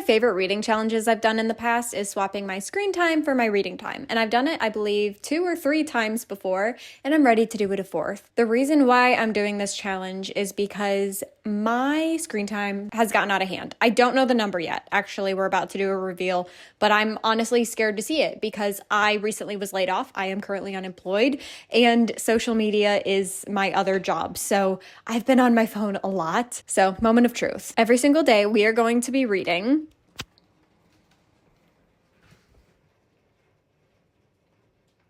favorite reading challenges I've done in the past is swapping my screen time for my reading time. And I've done it, I believe, 2 or 3 times before, and I'm ready to do it a fourth. The reason why I'm doing this challenge is because my screen time has gotten out of hand. I don't know the number yet. Actually, we're about to do a reveal, but I'm honestly scared to see it because I recently was laid off. I am currently unemployed, and social media is my other job. So I've been on my phone a lot. So, moment of truth. Every single day, we are going to be reading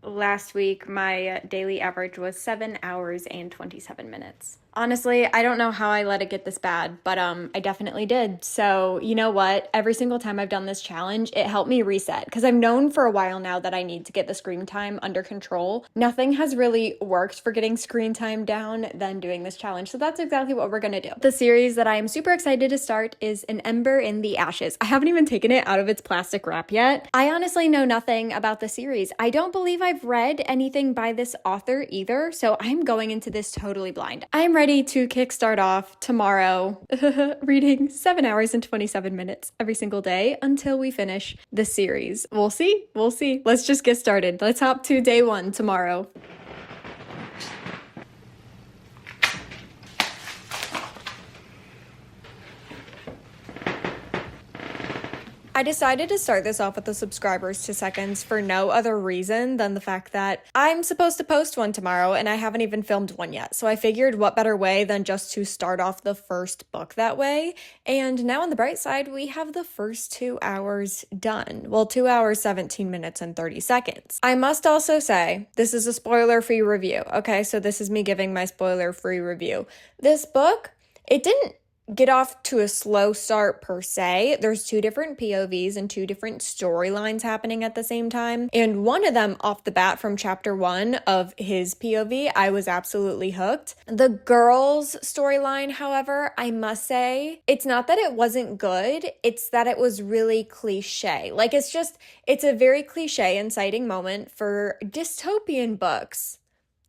last week, my daily average was 7 hours and 27 minutes. Honestly, I don't know how I let it get this bad, but I definitely did. So, you know what? Every single time I've done this challenge, it helped me reset because I've known for a while now that I need to get the screen time under control. Nothing has really worked for getting screen time down than doing this challenge. So that's exactly what we're going to do. The series that I am super excited to start is An Ember in the Ashes. I haven't even taken it out of its plastic wrap yet. I honestly know nothing about the series. I don't believe I've read anything by this author either, so I'm going into this totally blind. I'm ready to kickstart off tomorrow reading 7 hours and 27 minutes every single day until we finish the series. We'll see. Let's just get started. Let's hop to day 1 tomorrow. I decided to start this off with the subscribers to seconds for no other reason than the fact that I'm supposed to post one tomorrow and I haven't even filmed one yet. So I figured what better way than just to start off the first book that way. And now on the bright side, we have the first 2 hours done. Well, 2 hours, 17 minutes and 30 seconds. I must also say, this is a spoiler-free review. Okay, so this is me giving my spoiler-free review. This book, it didn't get off to a slow start per se. There's 2 different POVs and 2 different storylines happening at the same time. And one of them off the bat from chapter 1 of his POV, I was absolutely hooked. The girl's storyline, however, I must say, it's not that it wasn't good, it's that it was really cliche. Like it's a very cliche inciting moment for dystopian books.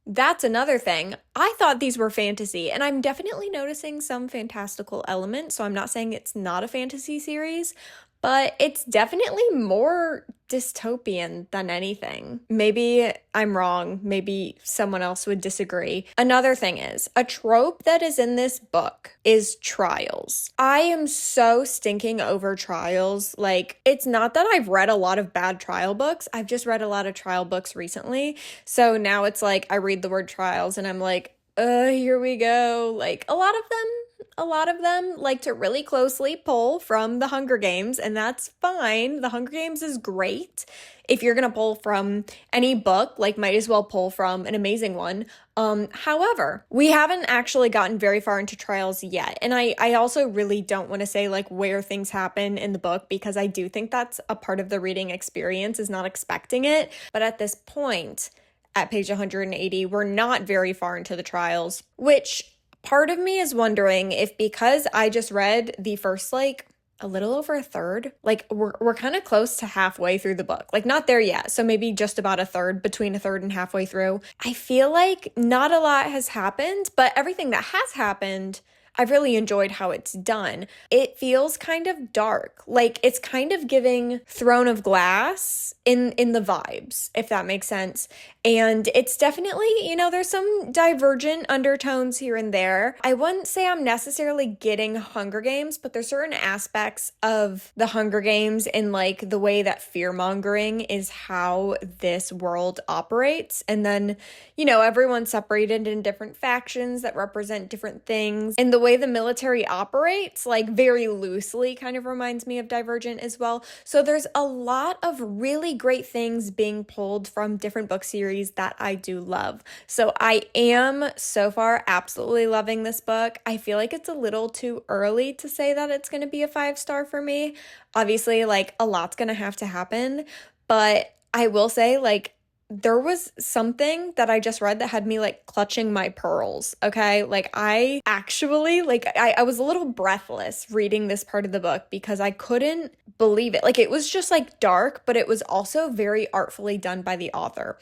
That's another thing. I thought these were fantasy, and I'm definitely noticing some fantastical elements, so I'm not saying it's not a fantasy series, but it's definitely more dystopian than anything. Maybe I'm wrong. Maybe someone else would disagree. Another thing is, a trope that is in this book is trials. I am so stinking over trials. Like, it's not that I've read a lot of bad trial books. I've just read a lot of trial books recently. So now it's like I read the word trials and I'm like, here we go. Like, a lot of them like to really closely pull from The Hunger Games, and that's fine. The Hunger Games is great. If you're gonna pull from any book, like, might as well pull from an amazing one. However, we haven't actually gotten very far into trials yet. And I also really don't want to say like where things happen in the book, because I do think that's a part of the reading experience, is not expecting it. But at this point, at page 180, we're not very far into the trials, which part of me is wondering if, because I just read the first, like, a little over a third, like, we're kind of close to halfway through the book. Like, not there yet, so maybe just about a third, between a third and halfway through. I feel like not a lot has happened, but everything that has happened, I've really enjoyed how it's done. It feels kind of dark. Like, it's kind of giving Throne of Glass in the vibes, if that makes sense. And it's definitely, there's some divergent undertones here and there. I wouldn't say I'm necessarily getting Hunger Games, but there's certain aspects of the Hunger Games in, like, the way that fear-mongering is how this world operates. And then, everyone's separated in different factions that represent different things. And the way the military operates, like, very loosely kind of reminds me of Divergent as well. So there's a lot of really great things being pulled from different book series that I do love. So I am so far absolutely loving this book. I feel like it's a little too early to say that it's going to be a 5-star for me. Obviously, like, a lot's going to have to happen, but I will say, like, there was something that I just read that had me, like, clutching my pearls, okay? Like, I actually, like, I was a little breathless reading this part of the book because I couldn't believe it. Like, it was just, like, dark, but it was also very artfully done by the author.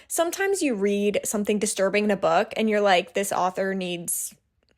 Sometimes you read something disturbing in a book and you're like, this author needs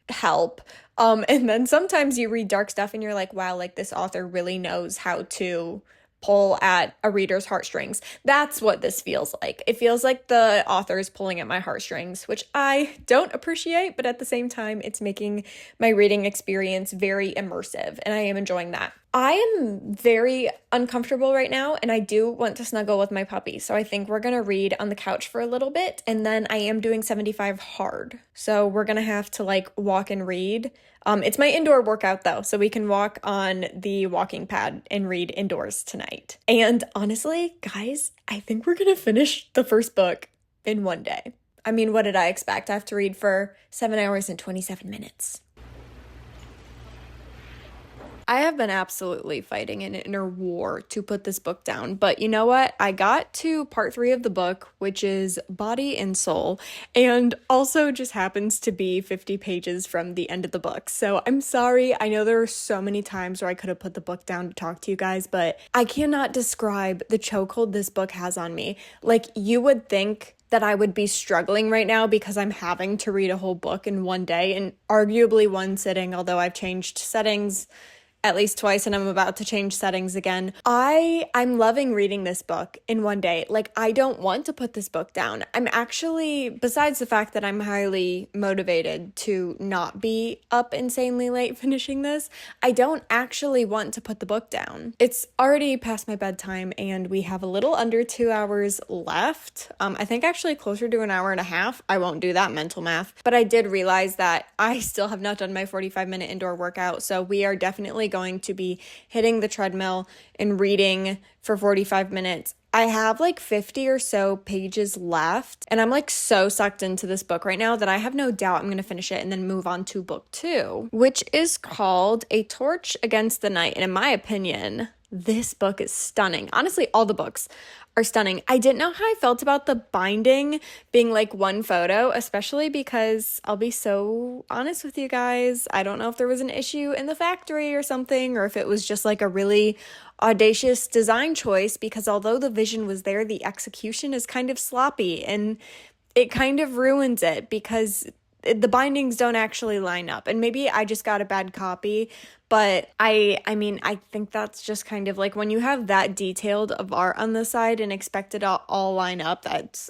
help. And then sometimes you read dark stuff and you're like, wow, like this author really knows how to pull at a reader's heartstrings. That's what this feels like. It feels like the author is pulling at my heartstrings, which I don't appreciate, but at the same time, it's making my reading experience very immersive, and I am enjoying that. I am very uncomfortable right now, and I do want to snuggle with my puppy, so I think we're going to read on the couch for a little bit, and then I am doing 75 hard, so we're going to have to like walk and read. It's my indoor workout though, so we can walk on the walking pad and read indoors tonight. And honestly, guys, I think we're gonna finish the first book in one day. I mean, what did I expect? I have to read for 7 hours and 27 minutes. I have been absolutely fighting an inner war to put this book down, but you know what? I got to part 3 of the book, which is Body and Soul, and also just happens to be 50 pages from the end of the book. So I'm sorry. I know there are so many times where I could have put the book down to talk to you guys, but I cannot describe the chokehold this book has on me. Like, you would think that I would be struggling right now because I'm having to read a whole book in one day, and arguably one sitting, although I've changed settings at least twice and I'm about to change settings again. I'm loving reading this book in one day. Like, I don't want to put this book down. I'm actually, besides the fact that I'm highly motivated to not be up insanely late finishing this, I don't actually want to put the book down. It's already past my bedtime and we have a little under 2 hours left. I think actually closer to an hour and a half. I won't do that mental math, but I did realize that I still have not done my 45-minute indoor workout. So we are definitely going to be hitting the treadmill and reading for 45 minutes. I have like 50 or so pages left, and I'm like so sucked into this book right now that I have no doubt I'm going to finish it and then move on to book 2, which is called A Torch Against the Night. And in my opinion, this book is stunning. Honestly, all the books are stunning. I didn't know how I felt about the binding being like one photo, especially because I'll be so honest with you guys. I don't know if there was an issue in the factory or something, or if it was just like a really audacious design choice, because although the vision was there, the execution is kind of sloppy and it kind of ruins it because the bindings don't actually line up. And maybe I just got a bad copy, but I mean, I think that's just kind of like when you have that detailed of art on the side and expect it all line up,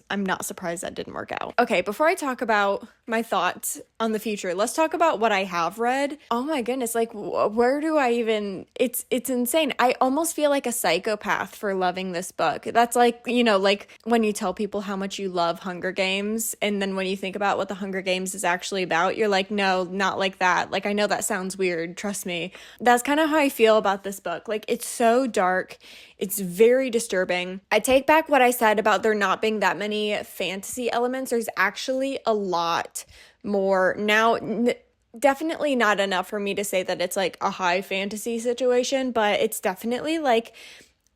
I'm not surprised that didn't work out. Okay, before I talk about my thoughts on the future, let's talk about what I have read. Oh my goodness, like where do I even, it's insane. I almost feel like a psychopath for loving this book. That's like, you know, like when you tell people how much you love Hunger Games, and then when you think about what the Hunger Games is actually about, you're like, no, not like that. Like, I know that sounds weird, trust me. That's kind of how I feel about this book. Like, it's so dark. It's very disturbing. I take back what I said about there not being that many fantasy elements. There's actually a lot more. Now, definitely not enough for me to say that it's like a high fantasy situation, but it's definitely like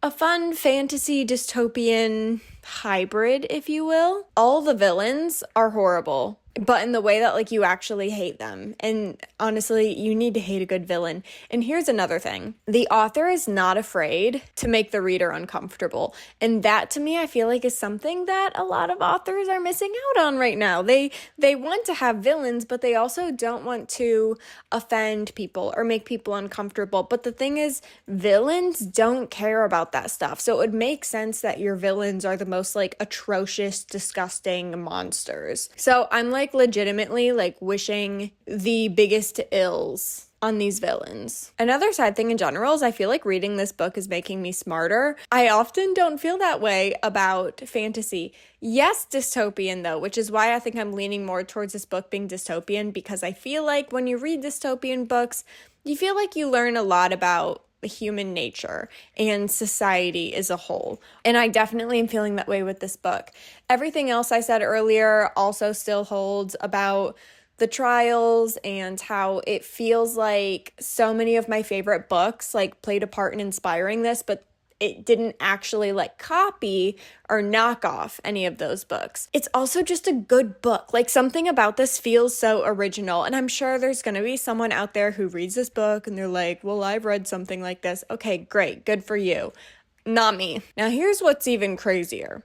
a fun fantasy dystopian hybrid, if you will. All the villains are horrible, but in the way that like you actually hate them. And honestly, you need to hate a good villain. And here's another thing. The author is not afraid to make the reader uncomfortable. And that to me, I feel like is something that a lot of authors are missing out on right now. They want to have villains, but they also don't want to offend people or make people uncomfortable. But the thing is, villains don't care about that stuff. So it would make sense that your villains are the most like atrocious, disgusting monsters. So I'm like legitimately like wishing the biggest ills on these villains. Another sad thing in general is I feel like reading this book is making me smarter. I often don't feel that way about fantasy. Yes, dystopian though, which is why I think I'm leaning more towards this book being dystopian, because I feel like when you read dystopian books, you feel like you learn a lot about human nature and society as a whole. And I definitely am feeling that way with this book. Everything else I said earlier also still holds about the trials and how it feels like so many of my favorite books like played a part in inspiring this, but it didn't actually like copy or knock off any of those books. It's also just a good book. Like, something about this feels so original. And I'm sure there's going to be someone out there who reads this book and they're like, well, I've read something like this. Okay, great. Good for you. Not me. Now, here's what's even crazier.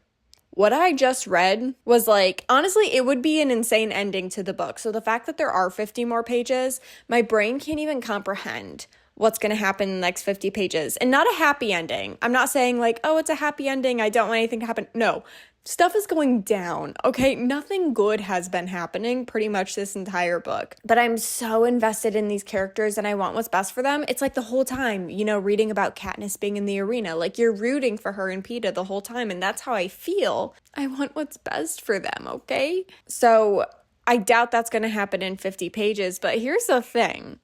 what I just read was like, honestly, it would be an insane ending to the book. So the fact that there are 50 more pages, my brain can't even comprehend what's going to happen in the next 50 pages. And not a happy ending. I'm not saying like, oh, it's a happy ending, I don't want anything to happen. No. Stuff is going down, okay? Nothing good has been happening pretty much this entire book. But I'm so invested in these characters and I want what's best for them. It's like the whole time, you know, reading about Katniss being in the arena. Like, you're rooting for her and Peeta the whole time, and that's how I feel. I want what's best for them, okay? So I doubt that's going to happen in 50 pages, but here's the thing.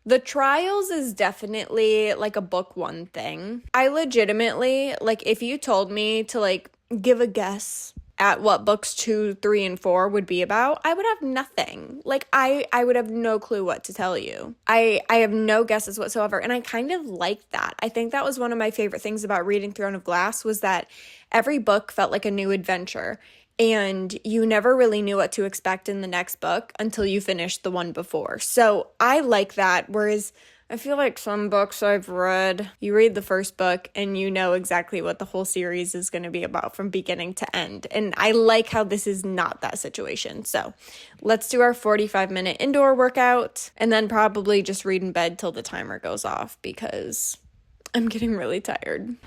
The trials is definitely like a book one thing. I legitimately, like, if you told me to like give a guess at what books 2, 3, and 4 would be about, I would have nothing. Like, I would have no clue what to tell you. I have no guesses whatsoever, and I kind of liked that. I think that was one of my favorite things about reading Throne of Glass, was that every book felt like a new adventure. And you never really knew what to expect in the next book until you finished the one before. So I like that, whereas I feel like some books I've read, you read the first book and you know exactly what the whole series is going to be about from beginning to end. And I like how this is not that situation. So let's do our 45-minute indoor workout and then probably just read in bed till the timer goes off because I'm getting really tired.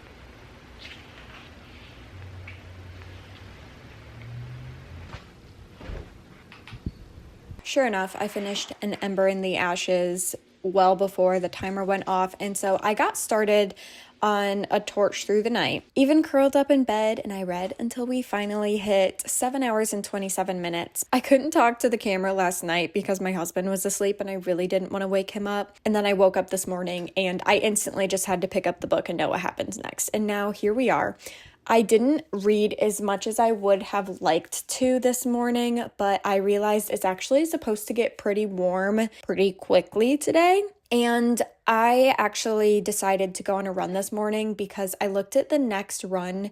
Sure enough, I finished an Ember in the Ashes well before the timer went off, and so I got started on A Torch Through the Night. Even curled up in bed, and I read until we finally hit 7 hours and 27 minutes. I couldn't talk to the camera last night because my husband was asleep and I really didn't want to wake him up. And then I woke up this morning and I instantly just had to pick up the book and know what happens next. And now here we are. I didn't read as much as I would have liked to this morning, but I realized it's actually supposed to get pretty warm pretty quickly today. And I actually decided to go on a run this morning because I looked at the next run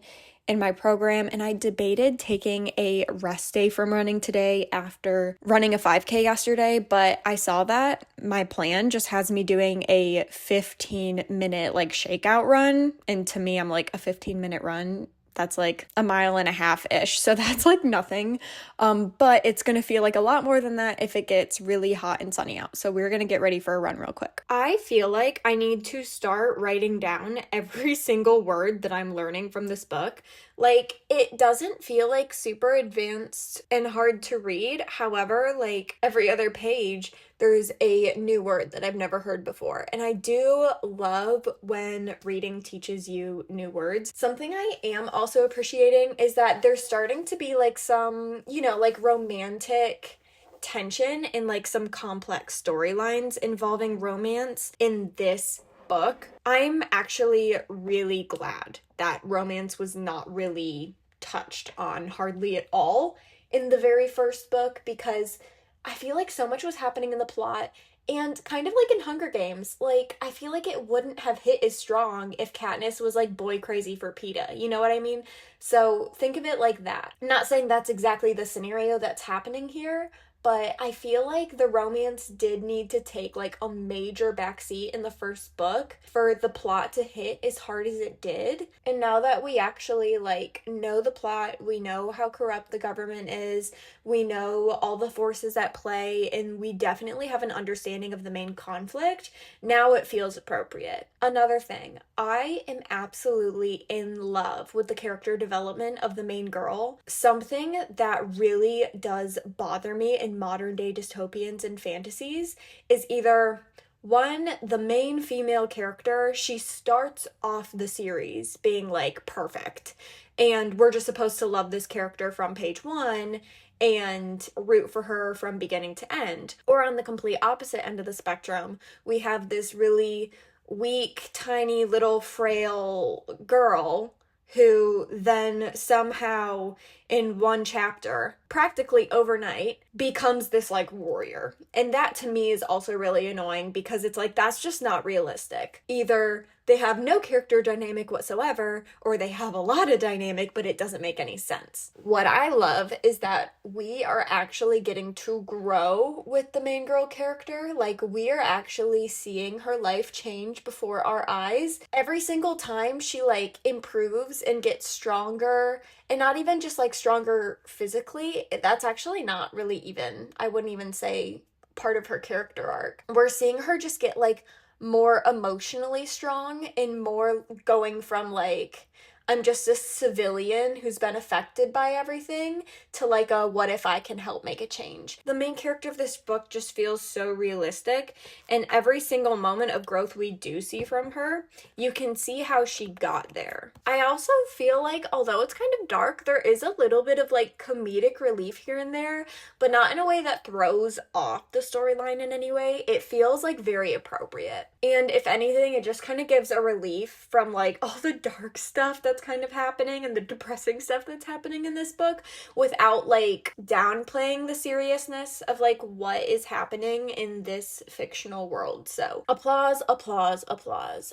in my program and I debated taking a rest day from running today after running a 5K yesterday, but I saw that my plan just has me doing a 15-minute like shakeout run, and to me I'm like, a 15-minute run, that's like a mile and a half-ish, so that's like nothing, but it's gonna feel like a lot more than that if it gets really hot and sunny out. So we're gonna get ready for a run real quick. I feel like I need to start writing down every single word that I'm learning from this book. Like, it doesn't feel like super advanced and hard to read. However, like every other page there's a new word that I've never heard before. And I do love when reading teaches you new words. Something I am also appreciating is that there's starting to be like some, you know, like romantic tension and like some complex storylines involving romance in this book. I'm actually really glad that romance was not really touched on hardly at all in the very first book, because I feel like so much was happening in the plot, and kind of like in Hunger Games, like, I feel like it wouldn't have hit as strong if Katniss was like boy crazy for Peeta, you know what I mean? So think of it like that. I'm not saying that's exactly the scenario that's happening here, but I feel like the romance did need to take like a major backseat in the first book for the plot to hit as hard as it did. And now that we actually like know the plot, we know how corrupt the government is, we know all the forces at play, and we definitely have an understanding of the main conflict, now it feels appropriate. Another thing, I am absolutely in love with the character development of the main girl. Something that really does bother me in modern day dystopians and fantasies is either one, the main female character, she starts off the series being like perfect, and we're just supposed to love this character from page 1 and root for her from beginning to end. Or on the complete opposite end of the spectrum, we have this really weak, tiny, little, frail girl who then somehow in one chapter practically overnight becomes this like warrior. And that to me is also really annoying because it's like that's just not realistic. Either they have no character dynamic whatsoever, or they have a lot of dynamic, but it doesn't make any sense. What I love is that we are actually getting to grow with the main girl character. Like, we are actually seeing her life change before our eyes. Every single time she, like, improves and gets stronger, and not even just, like, stronger physically. That's actually not really even, I wouldn't even say, part of her character arc. We're seeing her just get, like, more emotionally strong and more going from like, I'm just a civilian who's been affected by everything to like a what if I can help make a change. The main character of this book just feels so realistic, and every single moment of growth we do see from her, you can see how she got there. I also feel like, although it's kind of dark, there is a little bit of like comedic relief here and there, but not in a way that throws off the storyline in any way. It feels like very appropriate. And if anything, it just kind of gives a relief from like all the dark stuff that's kind of happening and the depressing stuff that's happening in this book, without like downplaying the seriousness of like what is happening in this fictional world. So applause, applause, applause.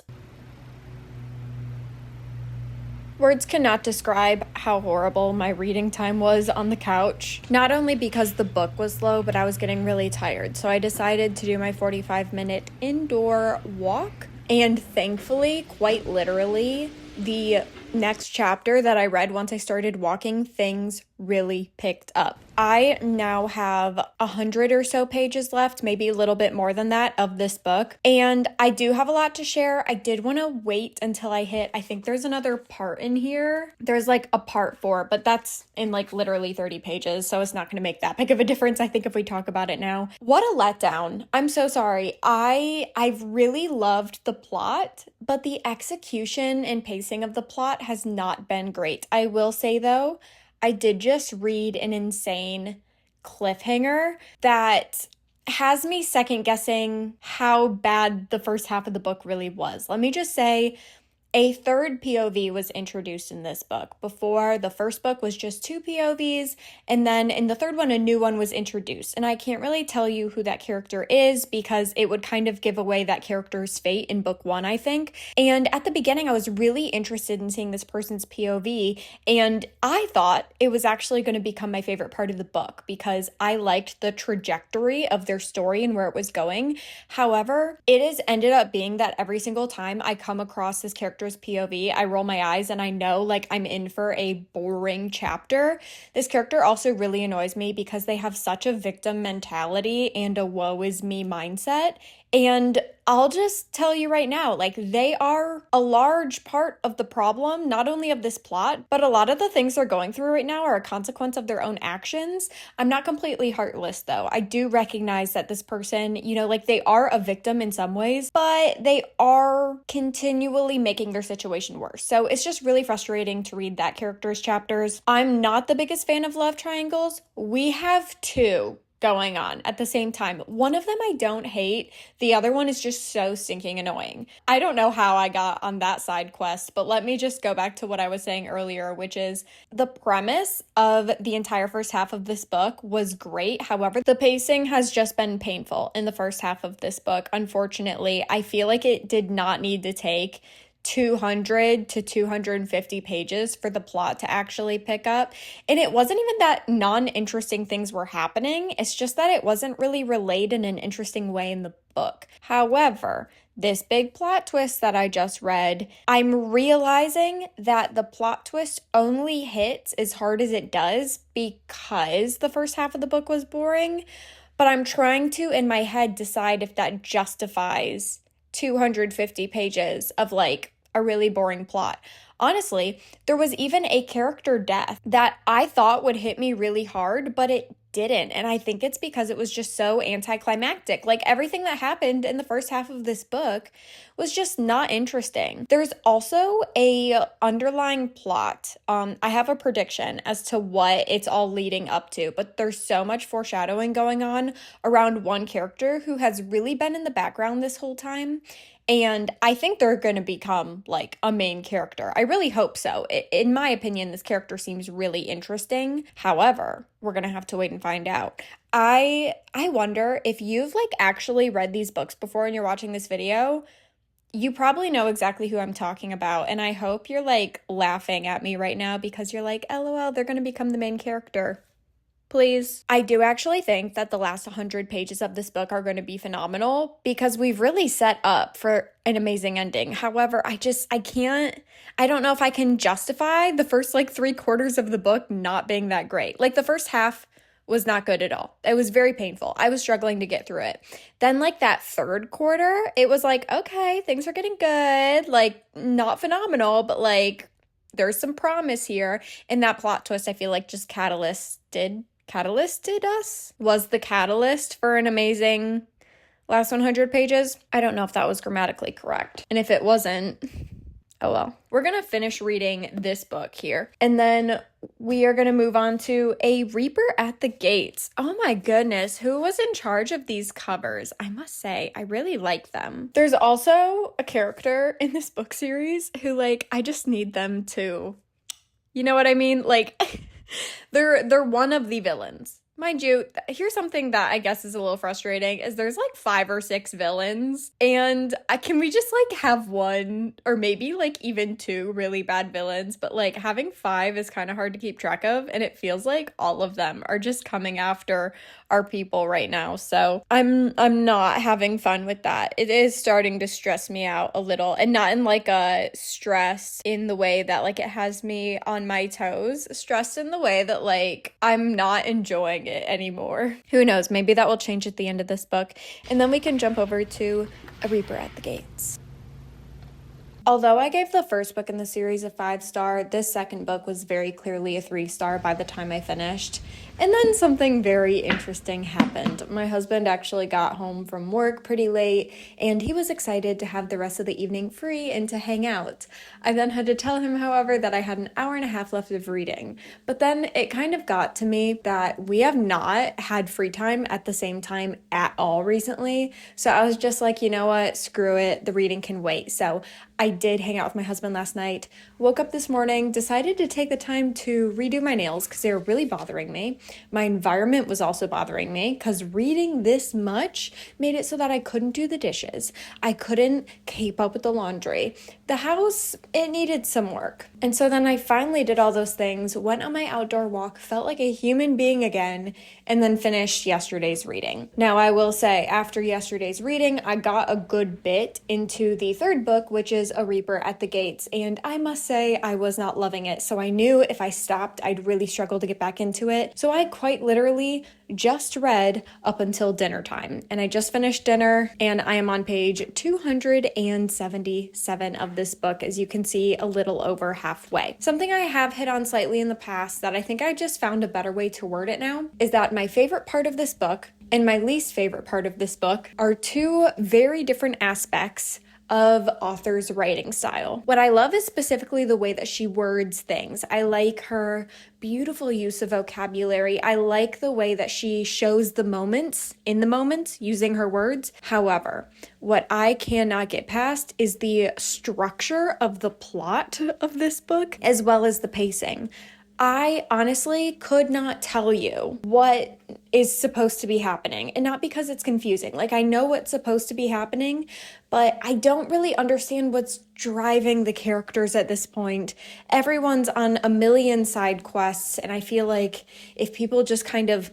Words cannot describe how horrible my reading time was on the couch. Not only because the book was slow, but I was getting really tired. So I decided to do my 45-minute indoor walk. And thankfully, quite literally, the next chapter that I read once I started walking, things really picked up. I now have 100 or so pages left, maybe a little bit more than that, of this book. And I do have a lot to share. I did want to wait until I hit, I think there's another part in here. There's like a part 4, but that's in like literally 30 pages. So it's not going to make that big of a difference, I think, if we talk about it now. What a letdown. I'm so sorry. I've really loved the plot, but the execution and pacing of the plot has not been great. I will say though, I did just read an insane cliffhanger that has me second guessing how bad the first half of the book really was. Let me just say, a third POV was introduced in this book. Before, the first book was just 2 POVs, and then in the third one, a new one was introduced. And I can't really tell you who that character is because it would kind of give away that character's fate in book 1, I think. And at the beginning, I was really interested in seeing this person's POV, and I thought it was actually going to become my favorite part of the book because I liked the trajectory of their story and where it was going. However, it has ended up being that every single time I come across this character's POV, I roll my eyes and I know like I'm in for a boring chapter. This character also really annoys me because they have such a victim mentality and a woe is me mindset. And I'll just tell you right now, like, they are a large part of the problem, not only of this plot, but a lot of the things they're going through right now are a consequence of their own actions. I'm not completely heartless, though. I do recognize that this person, you know, like, they are a victim in some ways, but they are continually making their situation worse. So it's just really frustrating to read that character's chapters. I'm not the biggest fan of love triangles. We have 2 going on at the same time. One of them I don't hate. The other one is just so stinking annoying. I don't know how I got on that side quest, but let me just go back to what I was saying earlier, which is the premise of the entire first half of this book was great. However, the pacing has just been painful in the first half of this book. Unfortunately, I feel like it did not need to take 200 to 250 pages for the plot to actually pick up. And it wasn't even that non-interesting things were happening. It's just that it wasn't really relayed in an interesting way in the book. However, this big plot twist that I just read, I'm realizing that the plot twist only hits as hard as it does because the first half of the book was boring. But I'm trying to, in my head, decide if that justifies 250 pages of like a really boring plot. Honestly, there was even a character death that I thought would hit me really hard, but it didn't. And I think it's because it was just so anticlimactic. Like, everything that happened in the first half of this book was just not interesting. There's also a underlying plot. I have a prediction as to what it's all leading up to, but there's so much foreshadowing going on around one character who has really been in the background this whole time. And I think they're going to become like a main character. I really hope so. In my opinion, this character seems really interesting. However, we're going to have to wait and find out. I wonder if you've like actually read these books before and you're watching this video, you probably know exactly who I'm talking about. And I hope you're like laughing at me right now because you're like, LOL, they're going to become the main character. Please. I do actually think that the last 100 pages of this book are going to be phenomenal because we've really set up for an amazing ending. However, I don't know if I can justify the first like 3/4 of the book not being that great. Like the first half was not good at all. It was very painful. I was struggling to get through it. Then like that third quarter, it was like, okay, things are getting good. Like not phenomenal, but like there's some promise here. And that plot twist, I feel like just catalysted us, was the catalyst for an amazing last 100 pages. I don't know if that was grammatically correct. And if it wasn't, oh well. We're going to finish reading this book here. And then we are going to move on to A Reaper at the Gates. Oh my goodness, who was in charge of these covers? I must say, I really like them. There's also a character in this book series who like, I just need them to, you know what I mean? Like, they're one of the villains. Mind you, here's something that I guess is a little frustrating, is there's like 5 or 6 villains, and can we just like have one or maybe like even 2 really bad villains, but like having 5 is kind of hard to keep track of, and it feels like all of them are just coming after our people right now. So I'm not having fun with that. It is starting to stress me out a little, and not in like a stress in the way that like it has me on my toes, stressed in the way that like I'm not enjoying it anymore. Who knows, maybe that will change at the end of this book, and then we can jump over to A Reaper at the Gates. Although I gave the first book in the series a 5-star, this second book was very clearly a 3-star by the time I finished. And then something very interesting happened. My husband actually got home from work pretty late, and he was excited to have the rest of the evening free and to hang out. I then had to tell him, however, that I had an hour and a half left of reading. But then it kind of got to me that we have not had free time at the same time at all recently. So I was just like, you know what, screw it, the reading can wait. So I did hang out with my husband last night, woke up this morning, decided to take the time to redo my nails because they were really bothering me. My environment was also bothering me because reading this much made it so that I couldn't do the dishes. I couldn't keep up with the laundry. The house, it needed some work. And so then I finally did all those things, went on my outdoor walk, felt like a human being again, and then finished yesterday's reading. Now, I will say, after yesterday's reading, I got a good bit into the third book, which is A Reaper at the Gates, and I must say I was not loving it. So I knew if I stopped, I'd really struggle to get back into it. So I quite literally just read up until dinner time, and I just finished dinner, and I am on page 277 of this book, as you can see, a little over halfway. Something I have hit on slightly in the past that I think I just found a better way to word it now is that my favorite part of this book and my least favorite part of this book are 2 very different aspects of author's writing style. What I love is specifically the way that she words things. I like her beautiful use of vocabulary. I like the way that she shows the moments in the moments using her words. However, what I cannot get past is the structure of the plot of this book, as well as the pacing. I honestly could not tell you what is supposed to be happening, and not because it's confusing. Like, I know what's supposed to be happening, but I don't really understand what's driving the characters at this point. Everyone's on a million side quests, and I feel like if people just kind of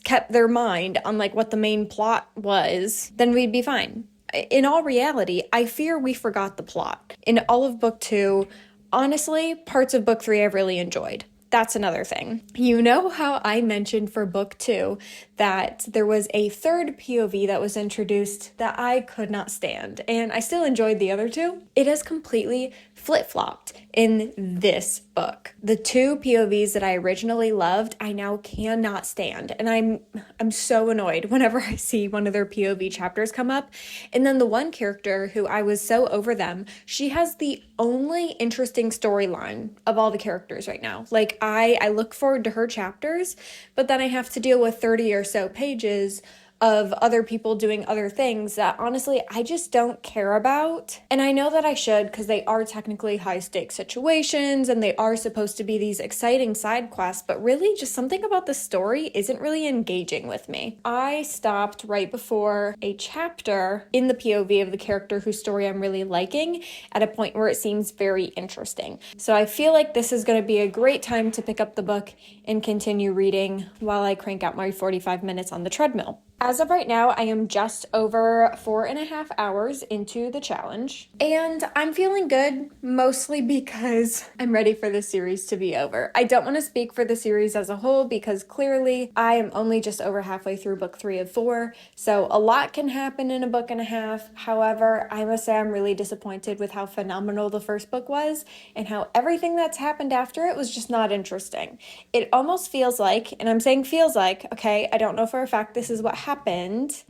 kept their mind on like what the main plot was, then we'd be fine. In all reality, I fear we forgot the plot. In all of book 2, honestly, parts of book 3 I've really enjoyed. That's another thing. You know how I mentioned for book 2 that there was a third POV that was introduced that I could not stand, and I still enjoyed the other 2? It has completely flip-flopped in this book. The 2 POVs that I originally loved, I now cannot stand, and I'm so annoyed whenever I see one of their POV chapters come up. And then the one character who I was so over them, she has the only interesting storyline of all the characters right now. Like, I look forward to her chapters, but then I have to deal with 30 or so pages of other people doing other things that honestly I just don't care about. And I know that I should, because they are technically high stakes situations and they are supposed to be these exciting side quests, but really just something about the story isn't really engaging with me. I stopped right before a chapter in the POV of the character whose story I'm really liking at a point where it seems very interesting. So I feel like this is going to be a great time to pick up the book and continue reading while I crank out my 45 minutes on the treadmill. As of right now, I am just over 4.5 hours into the challenge, and I'm feeling good, mostly because I'm ready for the series to be over. I don't want to speak for the series as a whole because clearly I am only just over halfway through book 3 of 4, so a lot can happen in a book and a half. However, I must say I'm really disappointed with how phenomenal the first book was and how everything that's happened after it was just not interesting. It almost feels like, and I'm saying feels like, okay, I don't know for a fact this is what happened.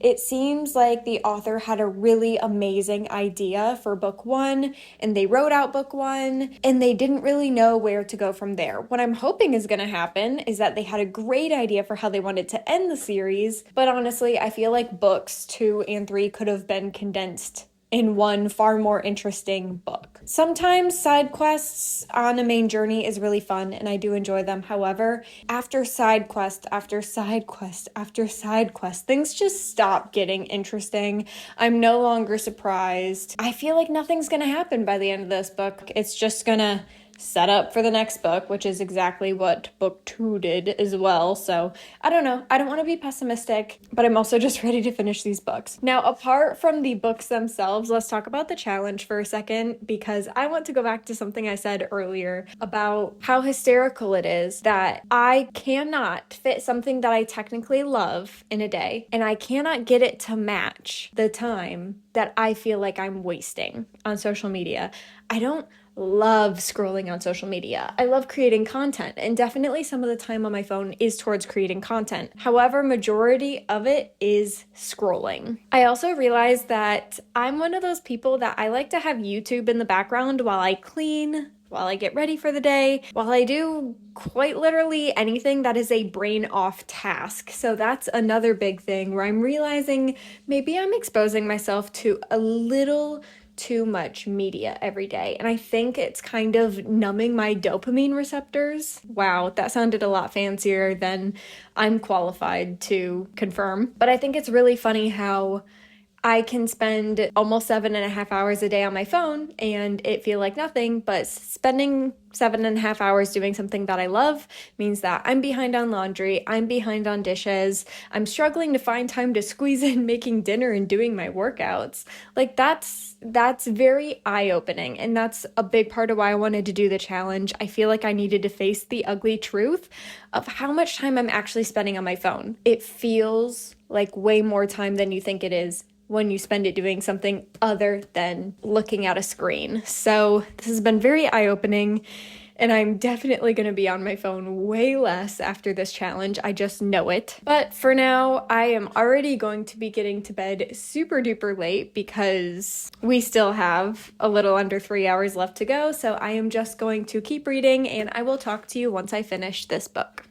It seems like the author had a really amazing idea for book 1 and they wrote out book 1 and they didn't really know where to go from there. What I'm hoping is going to happen is that they had a great idea for how they wanted to end the series, but honestly, I feel like books 2 and 3 could have been condensed in one far more interesting book. Sometimes side quests on a main journey is really fun and I do enjoy them. However, after side quest after side quest after side quest, things just stop getting interesting. I'm no longer surprised. I feel like nothing's gonna happen by the end of this book. It's just gonna set up for the next book, which is exactly what book 2 did as well. So I don't know. I don't want to be pessimistic, but I'm also just ready to finish these books. Now, apart from the books themselves, let's talk about the challenge for a second, because I want to go back to something I said earlier about how hysterical it is that I cannot fit something that I technically love in a day, and I cannot get it to match the time that I feel like I'm wasting on social media. I don't love scrolling on social media. I love creating content, and definitely some of the time on my phone is towards creating content. However, majority of it is scrolling. I also realized that I'm one of those people that I like to have YouTube in the background while I clean, while I get ready for the day, while I do quite literally anything that is a brain off task. So that's another big thing where I'm realizing maybe I'm exposing myself to a little too much media every day, and I think it's kind of numbing my dopamine receptors. Wow, that sounded a lot fancier than I'm qualified to confirm, but I think it's really funny how I can spend almost 7.5 hours a day on my phone and it feel like nothing, but spending 7.5 hours doing something that I love means that I'm behind on laundry, I'm behind on dishes, I'm struggling to find time to squeeze in making dinner and doing my workouts. Like that's very eye-opening, and that's a big part of why I wanted to do the challenge. I feel like I needed to face the ugly truth of how much time I'm actually spending on my phone. It feels like way more time than you think it is when you spend it doing something other than looking at a screen. So this has been very eye-opening, and I'm definitely going to be on my phone way less after this challenge. I just know it. But for now, I am already going to be getting to bed super duper late because we still have a little under 3 hours left to go. So I am just going to keep reading, and I will talk to you once I finish this book.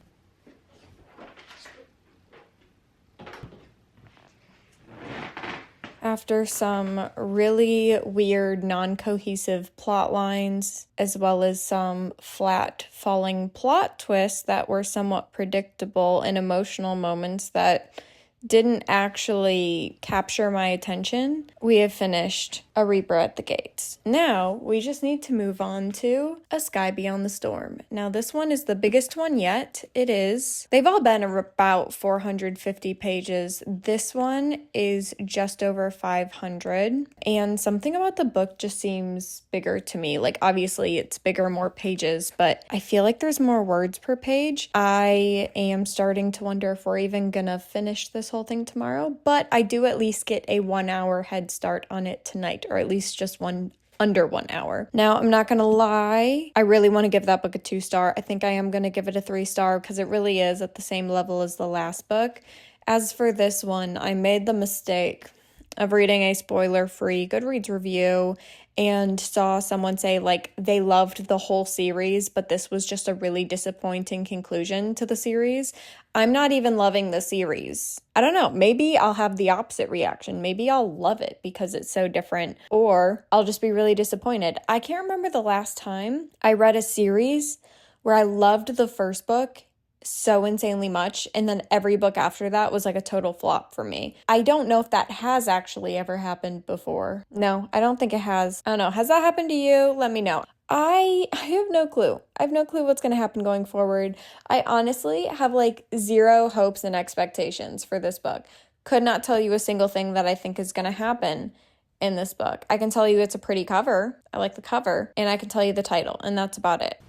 After some really weird, non-cohesive plot lines, as well as some flat falling plot twists that were somewhat predictable and emotional moments that didn't actually capture my attention, we have finished A Reaper at the Gates. Now, we just need to move on to A Sky Beyond the Storm. Now, this one is the biggest one yet. It is. They've all been about 450 pages. This one is just over 500. And something about the book just seems bigger to me. Like, obviously, it's bigger, more pages, but I feel like there's more words per page. I am starting to wonder if we're even gonna finish this whole thing tomorrow, but I do at least get a 1 hour head start on it tonight, or at least just under 1 hour. Now, I'm not gonna lie, I really want to give that book a 2-star. I think I am gonna give it a 3-star because it really is at the same level as the last book. As for this one, I made the mistake of reading a spoiler-free Goodreads review and saw someone say like they loved the whole series, but this was just a really disappointing conclusion to the series. I'm not even loving the series. I don't know, maybe I'll have the opposite reaction. Maybe I'll love it because it's so different, or I'll just be really disappointed. I can't remember the last time I read a series where I loved the first book so insanely much, and then every book after that was like a total flop for me. I don't know if that has actually ever happened before. No, I don't think it has. I don't know. Has that happened to you? Let me know. I have no clue. I have no clue what's going to happen going forward. I honestly have like zero hopes and expectations for this book. Could not tell you a single thing that I think is going to happen in this book. I can tell you it's a pretty cover. I like the cover, and I can tell you the title, and that's about it.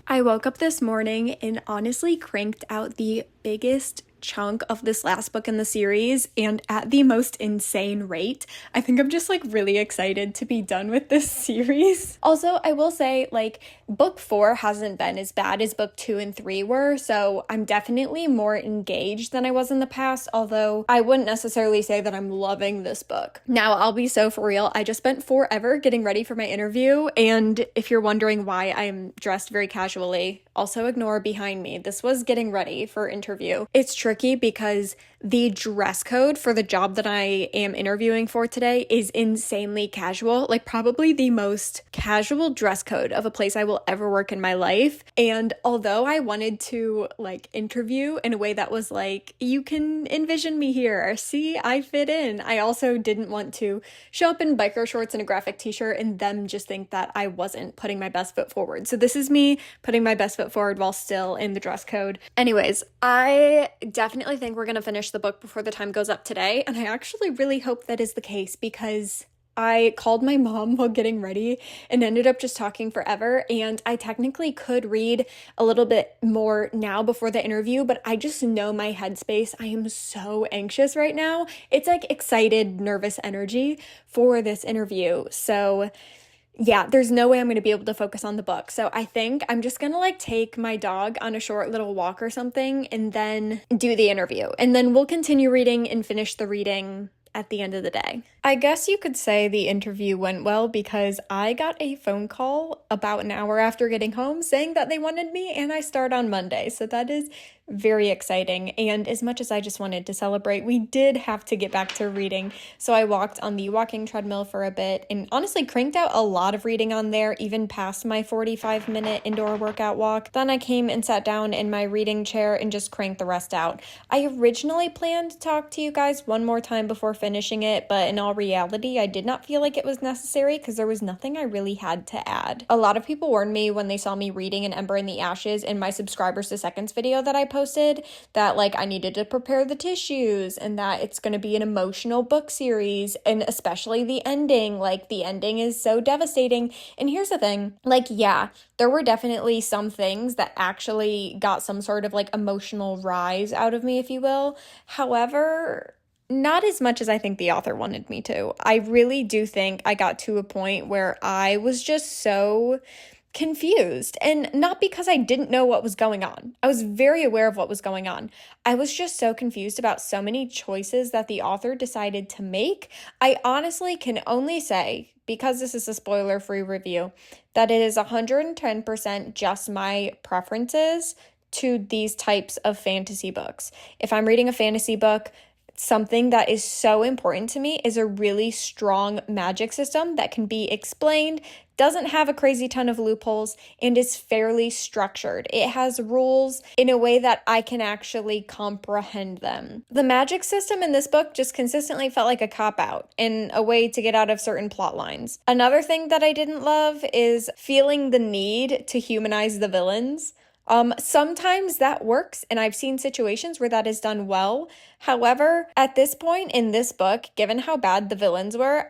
I woke up this morning and honestly cranked out the biggest chunk of this last book in the series, and at the most insane rate. I think I'm just like really excited to be done with this series. Also, I will say like book 4 hasn't been as bad as book 2 and 3 were, so I'm definitely more engaged than I was in the past, although I wouldn't necessarily say that I'm loving this book. Now, I'll be so for real, I just spent forever getting ready for my interview, and if you're wondering why I'm dressed very casually, also ignore behind me. This was getting ready for interview. It's tricky because the dress code for the job that I am interviewing for today is insanely casual, like probably the most casual dress code of a place I will ever work in my life. And although I wanted to like interview in a way that was like, you can envision me here, see, I fit in, I also didn't want to show up in biker shorts and a graphic t-shirt and them just think that I wasn't putting my best foot forward. So this is me putting my best foot forward while still in the dress code. Anyways, I definitely think we're gonna finish the book before the time goes up today, and I actually really hope that is the case because I called my mom while getting ready and ended up just talking forever, and I technically could read a little bit more now before the interview, but I just know my headspace. I am so anxious right now. It's like excited, nervous energy for this interview. So yeah, there's no way I'm going to be able to focus on the book. So I think I'm just going to like take my dog on a short little walk or something and then do the interview. And then we'll continue reading and finish the reading at the end of the day. I guess you could say the interview went well because I got a phone call about an hour after getting home saying that they wanted me and I start on Monday. So that is very exciting. And as much as I just wanted to celebrate, we did have to get back to reading. So I walked on the walking treadmill for a bit and honestly cranked out a lot of reading on there, even past my 45-minute indoor workout walk. Then I came and sat down in my reading chair and just cranked the rest out. I originally planned to talk to you guys one more time before finishing it, but in all reality, I did not feel like it was necessary because there was nothing I really had to add. A lot of people warned me when they saw me reading an Ember in the Ashes in my subscribers to seconds video that I posted that like I needed to prepare the tissues and that it's going to be an emotional book series, and especially the ending. Like the ending is so devastating. And here's the thing, like yeah, there were definitely some things that actually got some sort of like emotional rise out of me, if you will. However, not as much as I think the author wanted me to. I really do think I got to a point where I was just so confused, and not because I didn't know what was going on. I was very aware of what was going on. I was just so confused about so many choices that the author decided to make. I honestly can only say, because this is a spoiler-free review, that it is 110% just my preferences to these types of fantasy books. If I'm reading a fantasy book, something that is so important to me is a really strong magic system that can be explained, doesn't have a crazy ton of loopholes, and is fairly structured. It has rules in a way that I can actually comprehend them. The magic system in this book just consistently felt like a cop-out and a way to get out of certain plot lines. Another thing that I didn't love is feeling the need to humanize the villains. Sometimes that works, and I've seen situations where that is done well. However, at this point in this book, given how bad the villains were,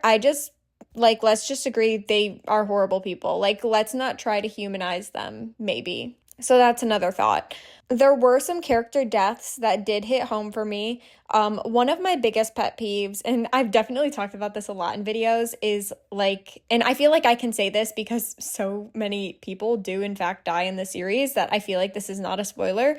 let's just agree they are horrible people. Like, let's not try to humanize them, maybe. So that's another thought. There were some character deaths that did hit home for me. One of my biggest pet peeves, and I've definitely talked about this a lot in videos, is like, and I feel like I can say this because so many people do in fact die in the series that I feel like this is not a spoiler.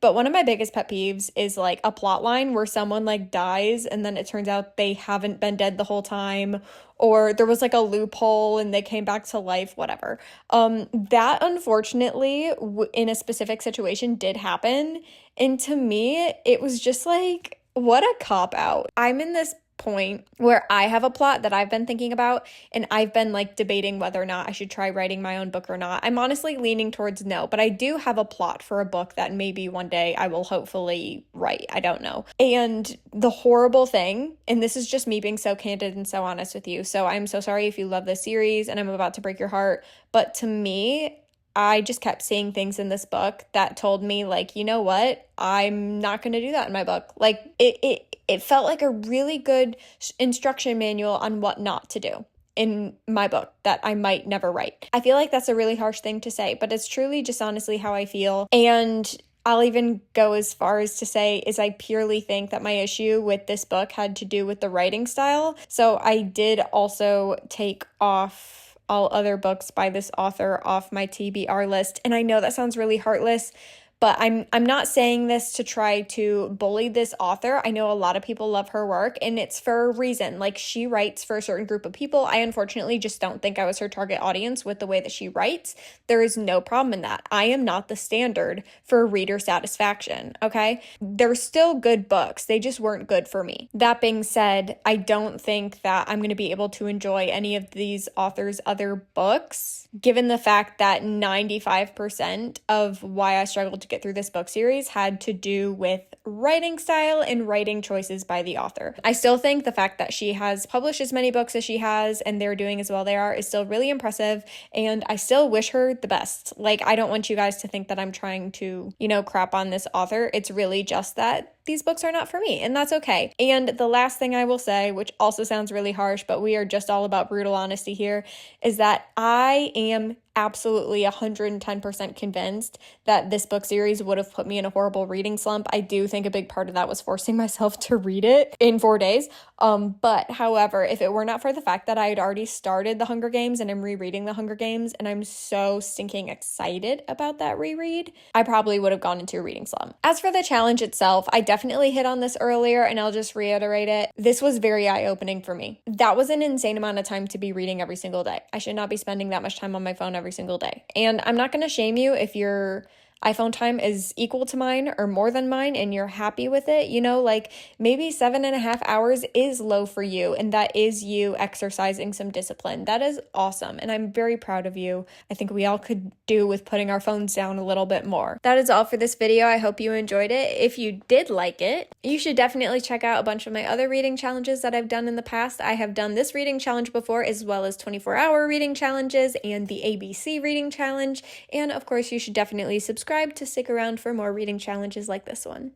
But one of my biggest pet peeves is like a plot line where someone like dies and then it turns out they haven't been dead the whole time, or there was like a loophole and they came back to life, whatever. That unfortunately in a specific situation did happen. And to me, it was just like, what a cop out. I'm in this point where I have a plot that I've been thinking about and I've been like debating whether or not I should try writing my own book or not. I'm honestly leaning towards no, but I do have a plot for a book that maybe one day I will hopefully write. I don't know. And the horrible thing, and this is just me being so candid and so honest with you, so I'm so sorry if you love this series and I'm about to break your heart, but to me, I just kept seeing things in this book that told me, like, you know what? I'm not going to do that in my book. Like, it felt like a really good instruction manual on what not to do in my book that I might never write. I feel like that's a really harsh thing to say, but it's truly just honestly how I feel. And I'll even go as far as to say is I purely think that my issue with this book had to do with the writing style. So I did also take off all other books by this author off my TBR list. And I know that sounds really heartless, but I'm not saying this to try to bully this author. I know a lot of people love her work and it's for a reason. Like, she writes for a certain group of people. I unfortunately just don't think I was her target audience with the way that she writes. There is no problem in that. I am not the standard for reader satisfaction, okay? They're still good books. They just weren't good for me. That being said, I don't think that I'm going to be able to enjoy any of these authors' other books, given the fact that 95% of why I struggled to get through this book series had to do with writing style and writing choices by the author. I still think the fact that she has published as many books as she has and they're doing as well they are is still really impressive, and I still wish her the best. Like, I don't want you guys to think that I'm trying to, crap on this author. It's really just that these books are not for me, and that's okay. And the last thing I will say, which also sounds really harsh, but we are just all about brutal honesty here, is that I am absolutely 110% convinced that this book series would have put me in a horrible reading slump. I do think a big part of that was forcing myself to read it in 4 days. But however, if it were not for the fact that I had already started The Hunger Games and I'm rereading The Hunger Games and I'm so stinking excited about that reread, I probably would have gone into a reading slump. As for the challenge itself, I definitely hit on this earlier and I'll just reiterate it. This was very eye-opening for me. That was an insane amount of time to be reading every single day. I should not be spending that much time on my phone every single day. And I'm not going to shame you if your iPhone time is equal to mine or more than mine and you're happy with it. Like maybe 7.5 hours is low for you, and that is you exercising some discipline. That is awesome, and I'm very proud of you. I think we all could do with putting our phones down a little bit more. That is all for this video. I hope you enjoyed it. If you did like it, you should definitely check out a bunch of my other reading challenges that I've done in the past. I have done this reading challenge before, as well as 24-hour reading challenges and the ABC reading challenge. And of course, you should definitely subscribe to stick around for more reading challenges like this one.